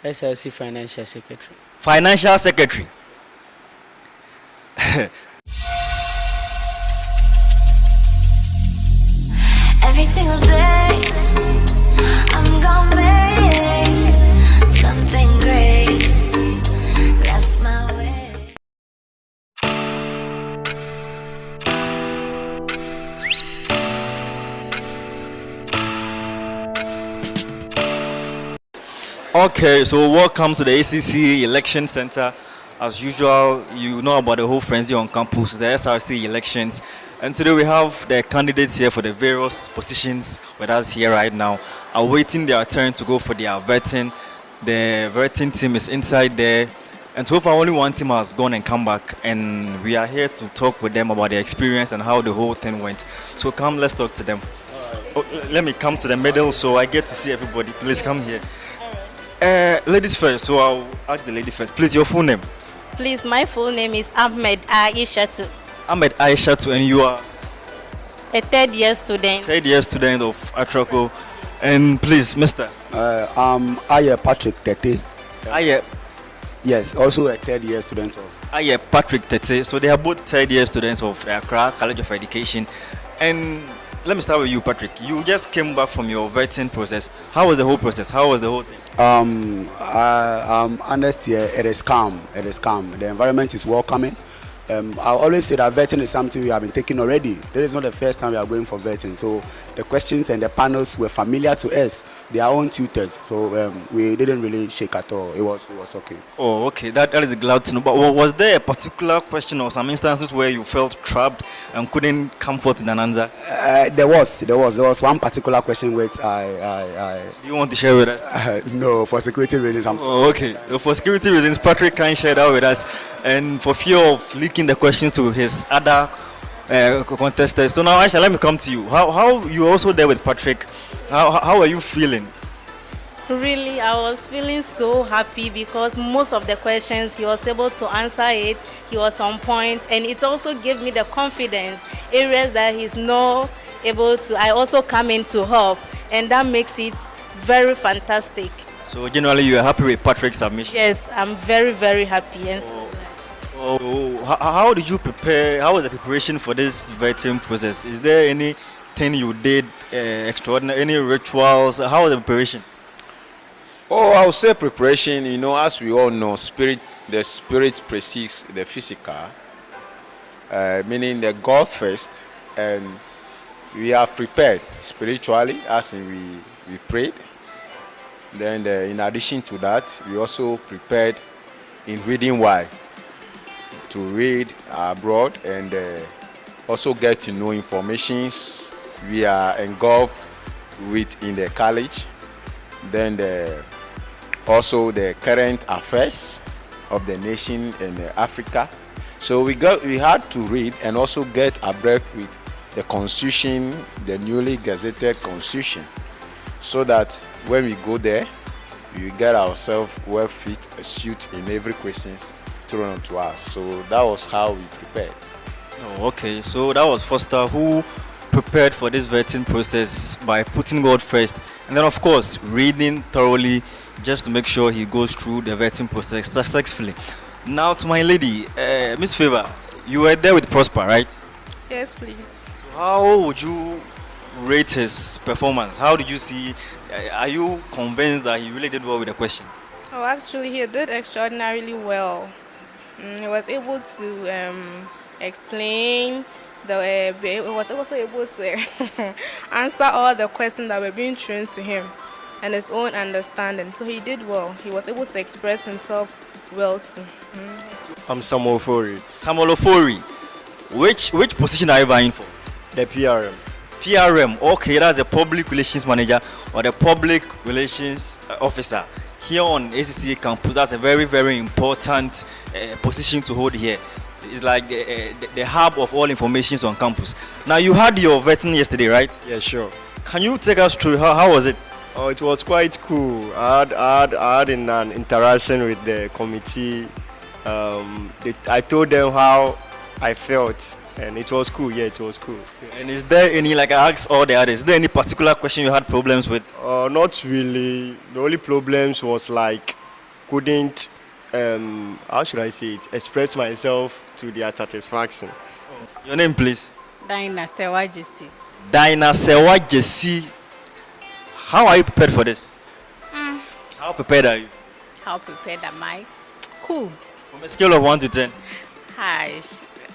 SRC Financial Secretary. Financial Secretary. Every single day, I'm gonna make something great. That's my way. Okay, so welcome to the ACC Election Center. As usual, you know about the whole frenzy on campus, the SRC elections. And today we have the candidates here for the various positions with us here right now, awaiting their turn to go for their vetting. The vetting team is inside there. And so far, only one team has gone and come back. And we are here to talk with them about their experience and how the whole thing went. So come, let's talk to them. Oh, let me come to the middle so I get to see everybody. Please come here. Ladies first, so I'll ask the lady first. Please, your full name? Please, my full name is Ahmed Aishatu, Ahmed Aishatu, and you are a third-year student. third-year student of Accra College. And please, Mr. I'm Aye Patrick Tete. Aye, Yes, also a third-year student of. Aye Patrick Tete. So they are both third-year students of Accra College of Education. And let me start with you, Patrick. You just came back from your vetting process. How was the whole process? How was the whole thing? I'm honest here, it is calm. It is calm. The environment is welcoming. I always say that vetting is something we have been taking already. This is not the first time we are going for vetting. So the questions and the panels were familiar to us. They are own tutors. So we didn't really shake at all. It was okay. Oh, okay. That is glad to know. But was there a particular question or some instances where you felt trapped and couldn't come forth in an answer? There was one particular question which Do you want to share with us? no, for security reasons. I'm sorry. Oh, okay. So for security reasons, Patrick can't share that with us. And for fear of leaking the questions to his other contestants. So now, Aisha, let me come to you. How you also there with Patrick? How are you feeling? Really, I was feeling so happy because most of the questions he was able to answer it. He was on point, and it also gave me the confidence. Areas that he's not able to, I also come in to help, and that makes it very fantastic. So generally, you are happy with Patrick's submission? Yes, I'm very, very happy. And how did you prepare? How was the preparation for this vetting process? Is there anything you did extraordinary? Any rituals? How was the preparation? Oh, I would say preparation, as we all know, the spirit precedes the physical, meaning the God first, and we have prepared spiritually, as in we prayed. Then in addition to that, we also prepared in reading why, to read abroad and also get to know informations we are engulfed with in the college. Then also the current affairs of the nation and Africa. So we had to read and also get abreast with the constitution, the newly gazetted constitution, so that when we go there, we get ourselves well fit, a suit in every questions thrown onto us. So that was how we prepared. Oh, okay. So that was Foster who prepared for this vetting process by putting God first, and then of course reading thoroughly just to make sure he goes through the vetting process successfully. Now to my lady, Miss Favor, you were there with Prosper, right? Yes, please. So how would you rate his performance? How did you see? Are you convinced that he really did well with the questions? Oh, actually, he did extraordinarily well. He was able to explain. He was also able to answer all the questions that were being thrown to him and his own understanding. So he did well. He was able to express himself well too. I'm Samuel Ofori. Samuel Ofori, which position are you vying for? The PRM. PRM, okay, that's the public relations manager or the public relations officer here on ACCA campus. That's a very, very important position to hold here. It's like the hub of all information on campus. Now, you had your vetting yesterday, right? Yeah, sure. Can you take us through how was it? Oh, it was quite cool. I had an interaction with the committee. I told them how I felt, and it was cool. Yeah, it was cool. And is there any, like I asked all the others, is there any particular question you had problems with? Not really. The only problems was like couldn't, how should I say it, express myself to their satisfaction. Your name, please. Dinah Sewajisi. Dinah Sewajisi. How are you prepared for this? How prepared are you? How prepared am I? Cool. From a scale of 1 to 10. High.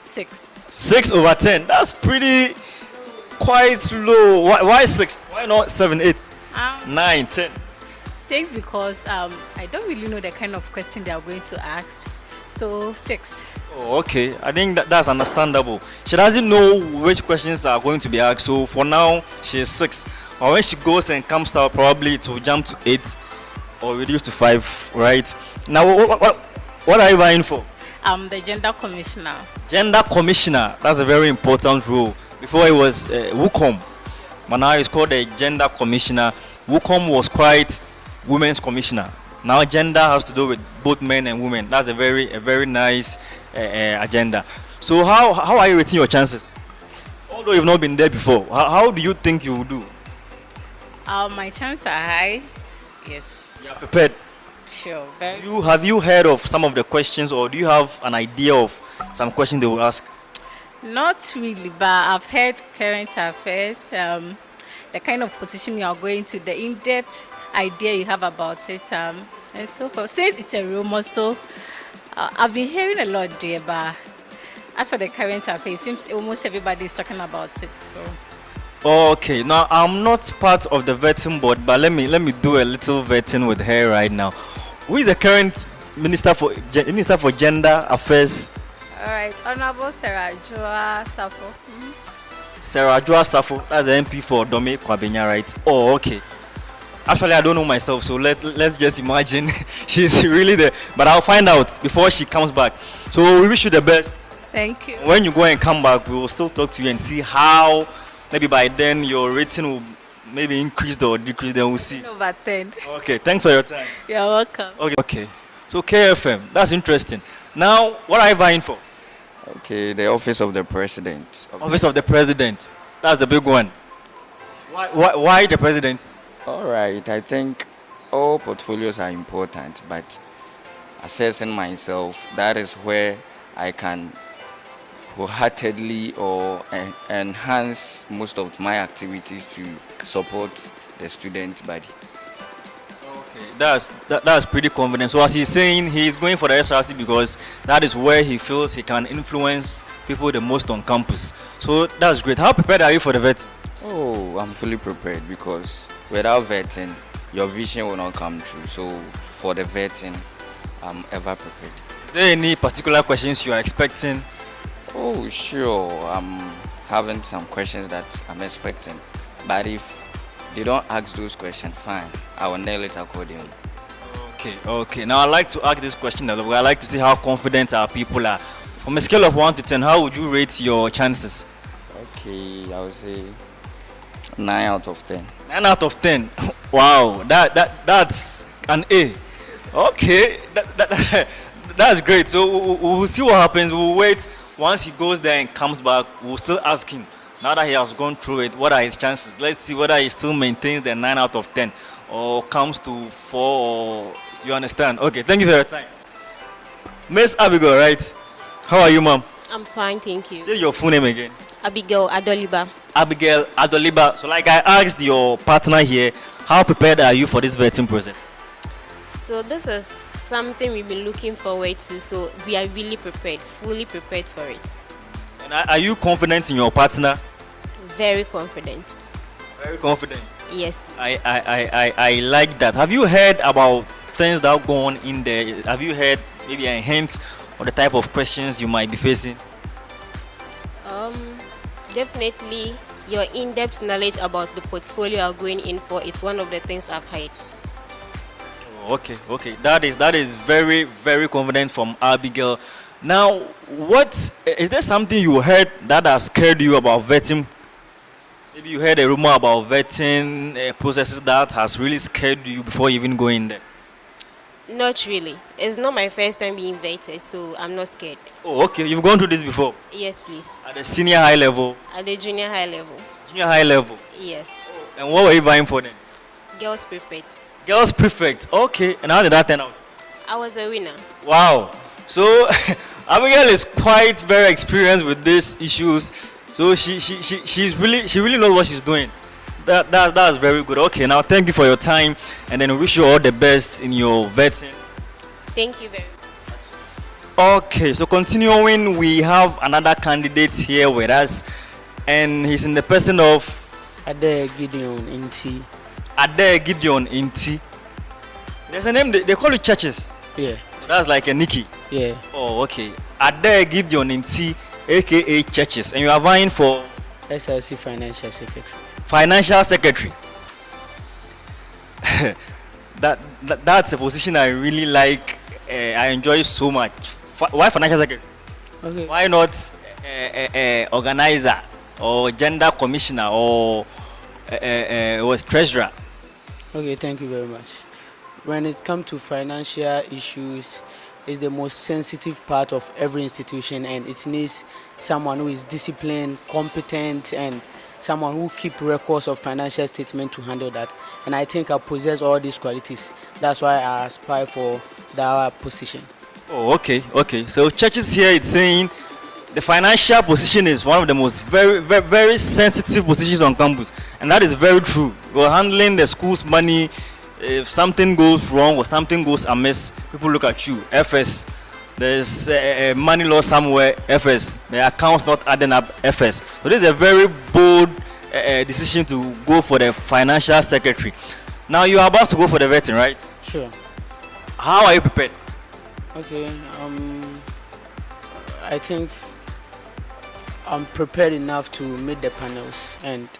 6. 6 over 10. That's pretty quite low. Why 6? Why not 7, 8, 9, 10? 6 because I don't really know the kind of question they are going to ask. So 6. Oh, okay. I think that's understandable. She doesn't know which questions are going to be asked. So for now, she is 6. Or when she goes and comes out, probably it will jump to 8 or reduce to 5, right? Now, what are you vying for? I'm the gender commissioner. Gender commissioner. That's a very important role. Before it was WUCOM, but now it's called the gender commissioner. WUCOM was quite women's commissioner. Now gender has to do with both men and women. That's a very nice agenda. So how are you rating your chances? Although you've not been there before, how do you think you will do? My chances are high. Yes. You are prepared. Sure. Very. Have you heard of some of the questions, or do you have an idea of some questions they will ask? Not really, but I've heard current affairs, the kind of position you are going to, the in-depth idea you have about it, and so forth. Since it's a rumor, so I've been hearing a lot there, but as for the current affairs, it seems almost everybody is talking about it. So. Okay, now I'm not part of the vetting board, but let me do a little vetting with her right now. Who is the current Minister for Gender Affairs? All right, Honorable Sarah Joa Safo. Sarah Joa Safo, that's the MP for Dome Kwabenya, right? Oh, okay. Actually, I don't know myself, so let's just imagine she's really there. But I'll find out before she comes back. So we wish you the best. Thank you. When you go and come back, we will still talk to you and see how maybe by then your rating will maybe increase or decrease. Then we'll see. Over 10. Okay, thanks for your time. You're welcome. Okay. So KFM, that's interesting. Now, what are you vying for? Okay, the office of the president. Office of the president. That's the big one. Why the president? All right, I think all portfolios are important, but assessing myself, that is where I can wholeheartedly or enhance most of my activities to support the student body. Okay, that's pretty confident. So as he's saying, he's going for the SRC because that is where he feels he can influence people the most on campus. So that's great. How prepared are you for the vet? Oh, I'm fully prepared because without vetting, your vision will not come true. So for the vetting, I'm ever prepared. Are there any particular questions you are expecting? Oh, sure. I'm having some questions that I'm expecting. But if they don't ask those questions, fine. I will nail it accordingly. Okay. Now I'd like to ask this question. I'd like to see how confident our people are. From a scale of 1 to 10, how would you rate your chances? Okay, I would say 9 out of 10. 9 out of 10. Wow, that's an A. Okay, that's great. So we'll see what happens. We'll wait. Once he goes there and comes back, we'll still ask him. Now that he has gone through it, what are his chances? Let's see whether he still maintains the 9 out of 10 or comes to 4 or you understand. Okay, thank you for your time. Miss Abigail, right? How are you, ma'am? I'm fine, thank you. Say your full name again. Abigail Adoliba. Abigail Adoliba. So like I asked your partner here, how prepared are you for this vetting process? So this is something we've been looking forward to, so we are really prepared, fully prepared for it. And are you confident in your partner? Very confident. Very confident. Yes. I like that. Have you heard about things that go on in there? Have you heard maybe a hint of the type of questions you might be facing? Definitely your in-depth knowledge about the portfolio you are going in for, it's one of the things I've heard. Okay. That is very, very confident from Abigail. Now, is there something you heard that has scared you about vetting? Maybe you heard a rumor about vetting processes that has really scared you before you even go in there. Not really. It's not my first time being vetted, so I'm not scared. Oh, okay. You've gone through this before? Yes, please. At the senior high level? At the junior high level. Junior high level? Yes. And what were you vying for then? Girls prefect. Girls prefect. Okay. And how did that turn out? I was a winner. Wow. So Abigail is quite very experienced with these issues. So she really knows what she's doing. That's very good. Okay, now thank you for your time, and then we wish you all the best in your vetting. Thank you very much. Okay, so continuing, we have another candidate here with us, and he's in the person of Ade Gideon Inti. Ade Gideon Inti. There's a name, they call it churches. Yeah. So that's like a Nikki. Yeah. Oh, okay. Ade Gideon Inti, aka churches, and you are vying for SRC financial secretary. financial secretary. That's a position I really like. I enjoy so much. Why financial secretary? Okay. Why not organizer or gender commissioner or was treasurer? Okay, thank you very much. When it comes to financial issues, it's the most sensitive part of every institution, and it needs someone who is disciplined, competent, and someone who keep records of financial statement to handle that. And I think I possess all these qualities. That's why I aspire for that position. Oh, okay. So churches here, it's saying the financial position is one of the most very sensitive positions on campus, and that is very true. You're handling the school's money. If something goes wrong or something goes amiss, people look at you. FS, there's a money loss somewhere. FS, the account's not adding up. FS. So this is a very bold decision to go for the financial secretary. Now you are about to go for the vetting, right? Sure. How are you prepared? Okay. I think I'm prepared enough to meet the panels and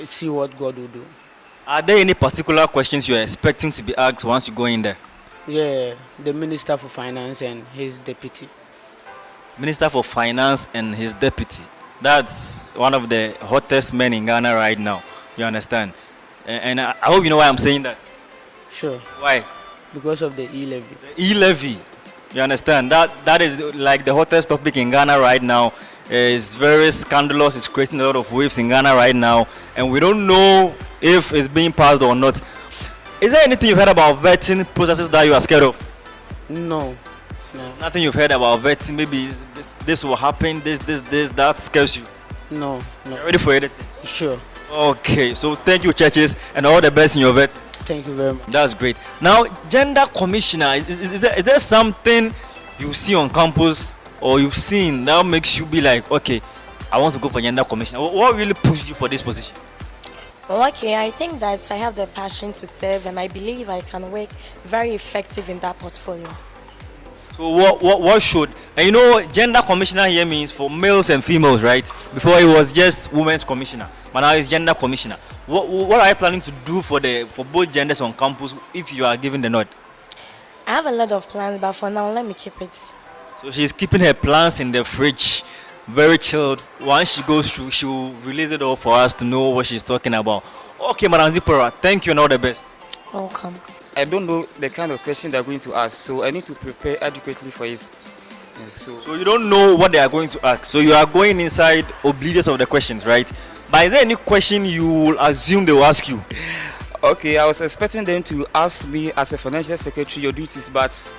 see what God will do. Are there any particular questions you are expecting to be asked once you go in there? Yeah, the Minister for Finance and his deputy. Minister for Finance and his deputy. That's one of the hottest men in Ghana right now. You understand? And I hope you know why I'm saying that. Sure. Why? Because of the e-levy. The e-levy. You understand? That is like the hottest topic in Ghana right now. It's very scandalous. It's creating a lot of waves in Ghana right now. And we don't know if it's being passed or not. Is there anything you've heard about vetting processes that you are scared of? No. There's nothing you've heard about vetting. Maybe this will happen, this, that scares you. No. You're ready for anything? Sure. Okay, so thank you, churches, and all the best in your vetting. Thank you very much. That's great. Now, gender commissioner, is there something you see on campus or you've seen that makes you be like, okay, I want to go for gender commissioner? What really pushed you for this position? Well, okay, I think that I have the passion to serve, and I believe I can work very effective in that portfolio. So what should, and you know, gender commissioner here means for males and females, right? Before it was just women's commissioner, but now it's gender commissioner. What are you planning to do for both genders on campus if you are given the nod? I have a lot of plans, but for now, let me keep it. So she's keeping her plans in the fridge, very chilled. Once she goes through, she will release it all for us to know what she's talking about. Okay, Madam Zipora, thank you and all the best. Welcome. I don't know the kind of question they're going to ask, so I need to prepare adequately for it. So you don't know what they are going to ask. So you are going inside oblivious of the questions, right? But is there any question you will assume they will ask you? Okay, I was expecting them to ask me as a financial secretary your duties, but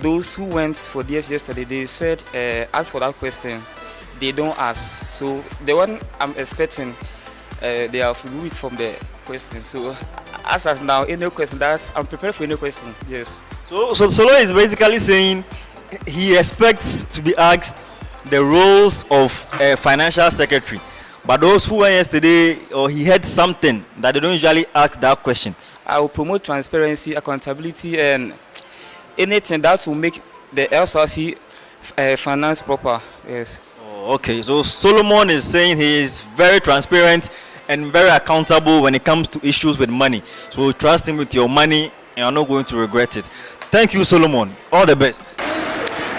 those who went for DS yesterday, they said ask for that question. They don't ask. So the one I'm expecting, they have removed from the question. So as now, any question that I'm prepared for any question. Yes. So Solo is basically saying he expects to be asked the roles of a financial secretary. But those who went yesterday, or he heard something that they don't usually ask that question. I will promote transparency, accountability, and anything that will make the SRC finance proper. Yes. Oh, okay. So Solomon is saying he is very transparent and very accountable when it comes to issues with money. So trust him with your money, and you're not going to regret it. Thank you, Solomon. All the best.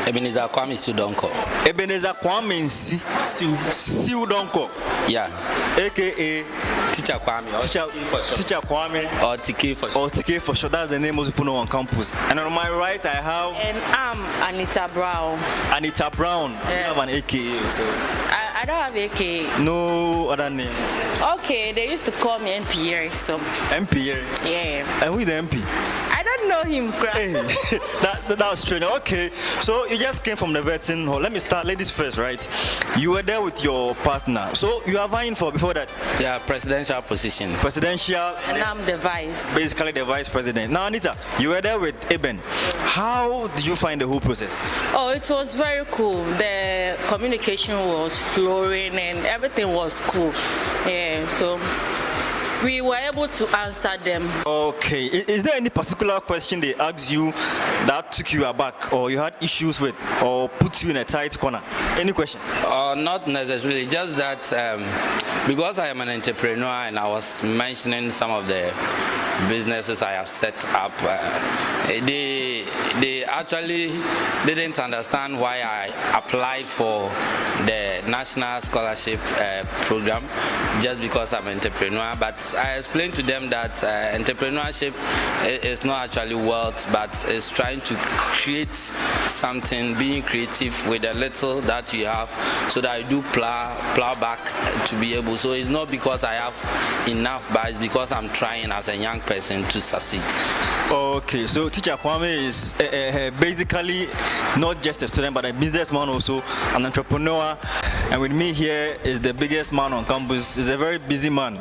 Ebenezer Kwame Sudonko. Ebenezer Kwame Sudonko. Yeah. AKA Teacher Kwame. Or Teacher Kwame. Or TK for sure. Or TK for sure. That's the name most people know on campus. And on my right, I have. And I'm Anita Brown. Anita Brown. Yeah. You have an AKA. So. I don't have AKA. No other name. Okay, they used to call me MPR. So. MPR. Yeah. And who is the MP? I don't know. know him. Hey, that was strange. Okay, so you just came from the vetting hall. Let me start, ladies first, right? You were there with your partner. So you are vying for before that? Yeah, presidential position. Presidential. And I'm the vice. Basically the vice president. Now, Anita, you were there with Eben. How did you find the whole process? Oh, it was very cool. The communication was flowing and everything was cool. Yeah, so we were able to answer them. Okay. Is there any particular question they asked you that took you aback, or you had issues with, or put you in a tight corner? Any question? Not necessarily, just that because I am an entrepreneur and I was mentioning some of the businesses I have set up, they actually didn't understand why I applied for the National Scholarship Program just because I'm an entrepreneur. But I explained to them that entrepreneurship is not actually wealth, but it's trying to create something, being creative with the little that you have, so that I do plow back to be able. So it's not because I have enough, but it's because I'm trying as a young person to succeed. Okay, so Teacher Kwame is basically not just a student, but a businessman also, an entrepreneur. And with me here is the biggest man on campus. He's a very busy man.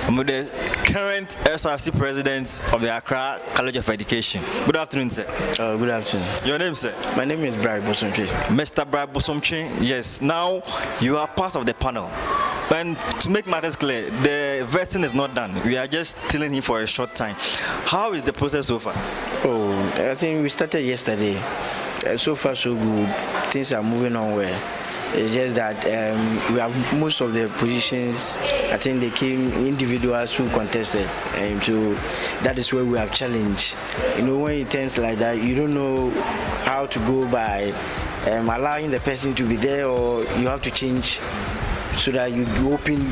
I'm with the current SRC president of the Accra College of Education. Good afternoon, sir. Good afternoon. Your name, sir? My name is Brad Bosomche. Mr. Brad Bosomche, yes. Now you are part of the panel. And to make matters clear, the vetting is not done. We are just telling him for a short time. How is the process so far? Oh, I think we started yesterday. So far, so good. Things are moving on well. It's just that we have most of the positions. I think they came individuals who contested, and so that is where we have challenged. You know, when it turns like that, you don't know how to go by allowing the person to be there, or you have to change so that you open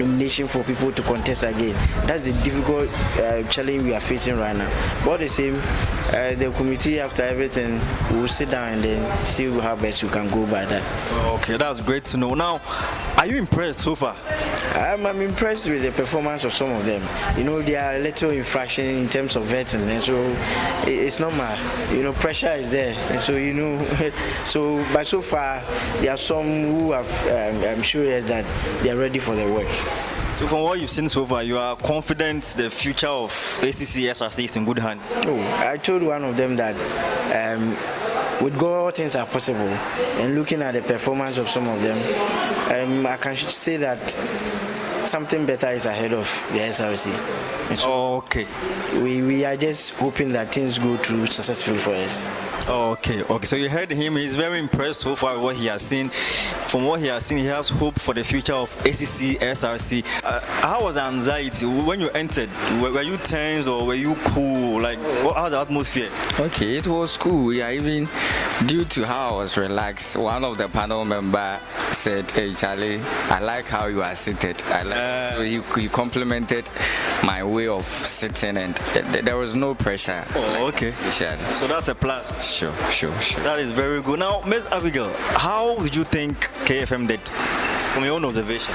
nomination for people to contest again. That's the difficult challenge we are facing right now. But the same, the committee, after everything, will sit down and then see how best we can go by that. Okay, that's great to know. Now, are you impressed so far? I'm impressed with the performance of some of them. You know, there are little infractions in terms of vetting, and so it's normal. You know, pressure is there, and so you know. But so far, there are some who have. I'm sure that they are ready for the work. So from what you've seen so far, you are confident the future of ACC SRC is in good hands? Oh, I told one of them that with God, all things are possible. And looking at the performance of some of them, I can say that something better is ahead of the SRC. So okay. We are just hoping that things go through successfully for us. Okay. So you heard him. He's very impressed so far with what he has seen. From what he has seen, he has hope for the future of ACC, SRC. How was the anxiety when you entered? Were you tense or were you cool? Like, how was the atmosphere? Okay, it was cool. Yeah, even due to how I was relaxed, one of the panel members said, "Hey, Charlie, I like how you are seated." So he complimented my way of sitting, and there was no pressure. Oh, okay. So that's a plus. Sure. That is very good. Now, Ms. Abigail, how did you think KFM did from your own observation?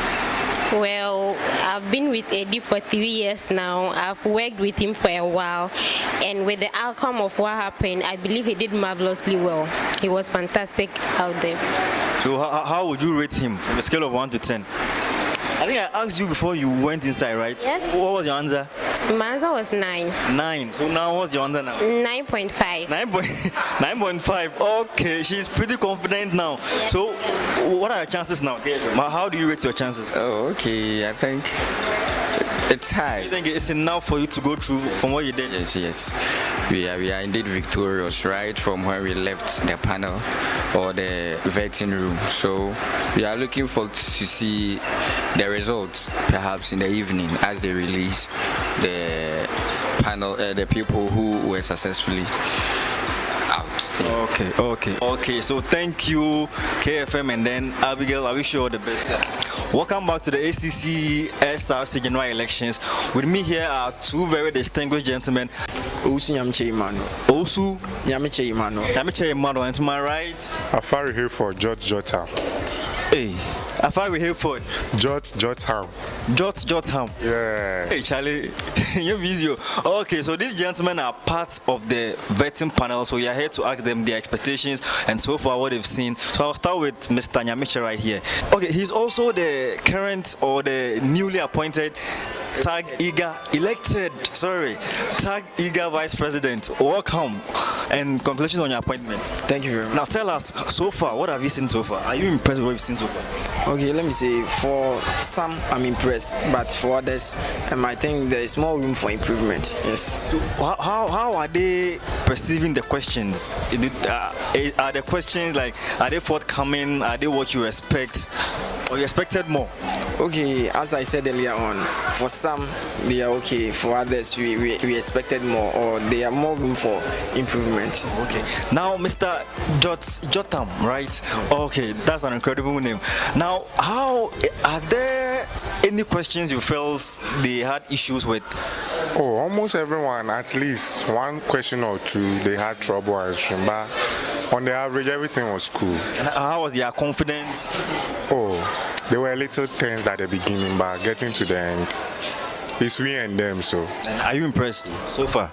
Well, I've been with Eddie for 3 years now. I've worked with him for a while, and with the outcome of what happened, I believe he did marvelously well. He was fantastic out there. So how would you rate him from a scale of 1 to 10? I think I asked you before you went inside, right? Yes. What was your answer? My answer was 9. 9. So now what's your answer now? 9.5. 9.5. Okay, she's pretty confident now. Yes. So what are your chances now? How do you rate your chances? Oh, okay. I think it's high. You think it's enough for you to go through from what you did? Yes. We are indeed victorious, right from when we left the panel or the vetting room. So we are looking forward to see the results, perhaps in the evening, as they release the panel, the people who were successfully out. Okay. So thank you, KFM, and then Abigail. I wish you all the best. Welcome back to the ACC SRC general elections. With me here are two very distinguished gentlemen. Osu Nyamiche Emmanuel, and to my right, Afari here for George Jota. Hey, I find we here for Jotham. Jotham. Yeah. Hey, Charlie, your video. Okay, so these gentlemen are part of the vetting panel, so we are here to ask them their expectations and so far what they've seen. So I'll start with Mr. Nyamiche right here. Okay, he's also the current or the newly appointed Tag Eager Vice President. Welcome and congratulations on your appointment. Thank you very much. Now tell us, so far, what have you seen so far? Are you impressed with what you've seen so far? Okay, let me say, for some I'm impressed, but for others, I think there is more room for improvement. Yes. So how are they perceiving the questions? Are the questions like, are they forthcoming? Are they what you expect? Or you expected more? Okay, as I said earlier on, for some they are okay, for others we expected more, or there are more room for improvement. Okay, now Mr. Jotham, right? Okay, that's an incredible name. Now, how are there any questions you felt they had issues with? Oh, almost everyone, at least one question or two, they had trouble answering, but on the average, everything was cool. And how was their confidence? Oh, they were a little tense at the beginning, but getting to the end, it's we and them, so. And are you impressed so far?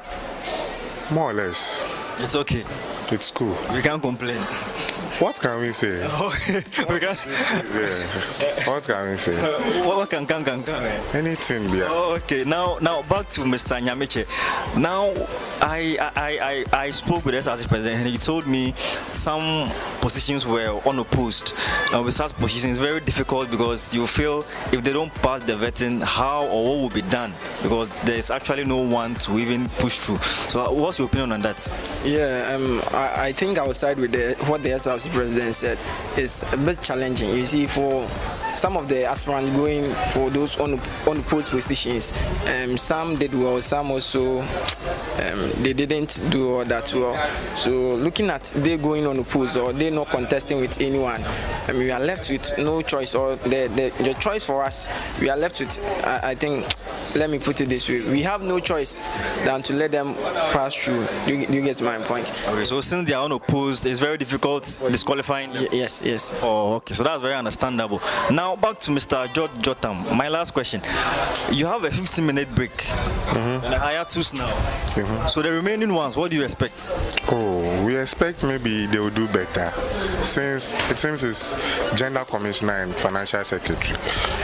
More or less. It's okay. It's cool. We can't complain. What can we say? We can. Yeah. What can we say? What can. Anything, yeah. Okay, now back to Mr. Nyamiche. Now, I spoke with SRC president and he told me some positions were unopposed. Now, with such positions, it's very difficult because you feel if they don't pass the vetting, how or what will be done? Because there's actually no one to even push through. So, what's your opinion on that? Yeah, I think I will side with what the SRC president said. It's a bit challenging. You see, for some of the aspirants going for those unopposed positions, some did well, some also they didn't do all that well. So looking at they going unopposed or they not contesting with anyone, we are left with no choice, or the choice for us, we are left with, I think, let me put it this way, we have no choice than to let them pass through. You get my point? Okay, so since they are unopposed, it's very difficult disqualifying them. Yes. Oh, okay, so that's very understandable. Now back to Mr. Jotham. My last question. You have a 15-minute break and a hiatus now. So the remaining ones, what do you expect? Oh, we expect maybe they will do better, since it seems it's Gender Commissioner and Financial Secretary.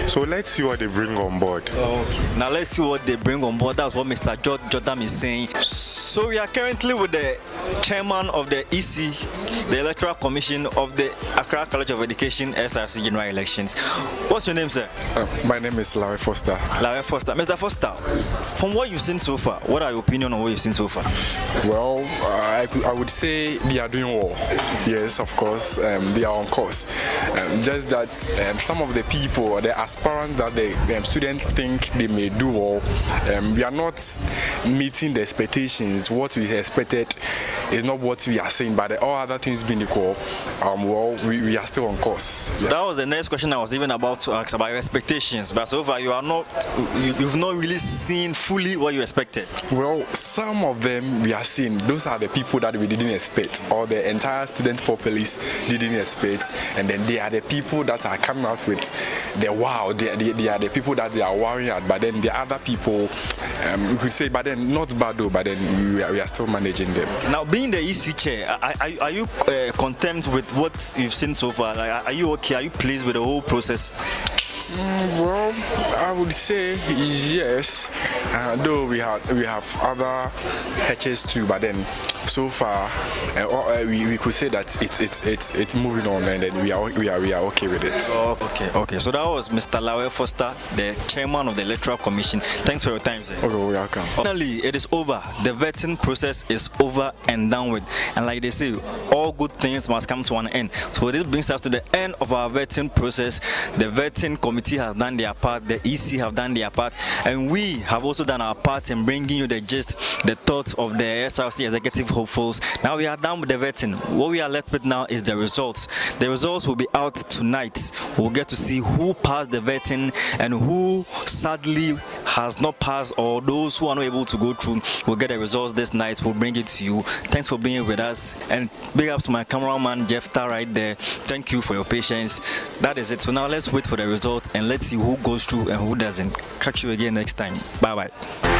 So let's see what they bring on board. Okay. Now let's see what they bring on board. That's what Mr. Jotham is saying. So we are currently with the chairman of the EC, the Electoral Commission of the Accra College of Education SRC General Elections. What's your name, sir? My name is Larry Foster. Larry Foster. Mr. Foster, from what you've seen so far, what are your opinion on what you've seen so far? Well, I would say they are doing well. Yes, of course, they are on course. Just that some of the people, or the aspirants that the students think they may do well, we are not meeting the expectations. What we expected is not what we are saying, but all other things being equal, well, we are still on course. So that was the next question I was even about to ask about your expectations. But so far, you've not really seen fully what you expected. Well, some of them we are seeing. Those are the people that we didn't expect, or the entire student populace didn't expect, and then they are the people that are coming out with the wow. They are the people that they are worrying at. But then the other people, we could say, but then not bad though. But then we are still managing them. Now, being the EC chair, are you content with what you've seen so far? Like, are you okay? Are you pleased with the whole process? Well, I would say yes. Though we have other hatches too, but then so far we could say that it's moving on, and then we are okay with it. Oh, okay. So that was Mr. Larry Foster, the chairman of the Electoral Commission. Thanks for your time, sir. Okay, welcome. Finally, it is over. The vetting process is over and done with. And like they say, all good things must come to an end. So this brings us to the end of our vetting process. The vetting committee has done their part, the EC have done their part, and we have also done our part in bringing you the gist, the thoughts of the SRC executive hopefuls. Now we are done with the vetting. What we are left with now is the results. The results will be out tonight. We'll get to see who passed the vetting and who sadly has not passed, or those who are not able to go through. We'll get the results this night. We'll bring it to you. Thanks for being with us, and big ups to my cameraman Jefta right there. Thank you for your patience. That is it. So now let's wait for the result and let's see who goes through and who doesn't. Catch you again next time. Bye bye.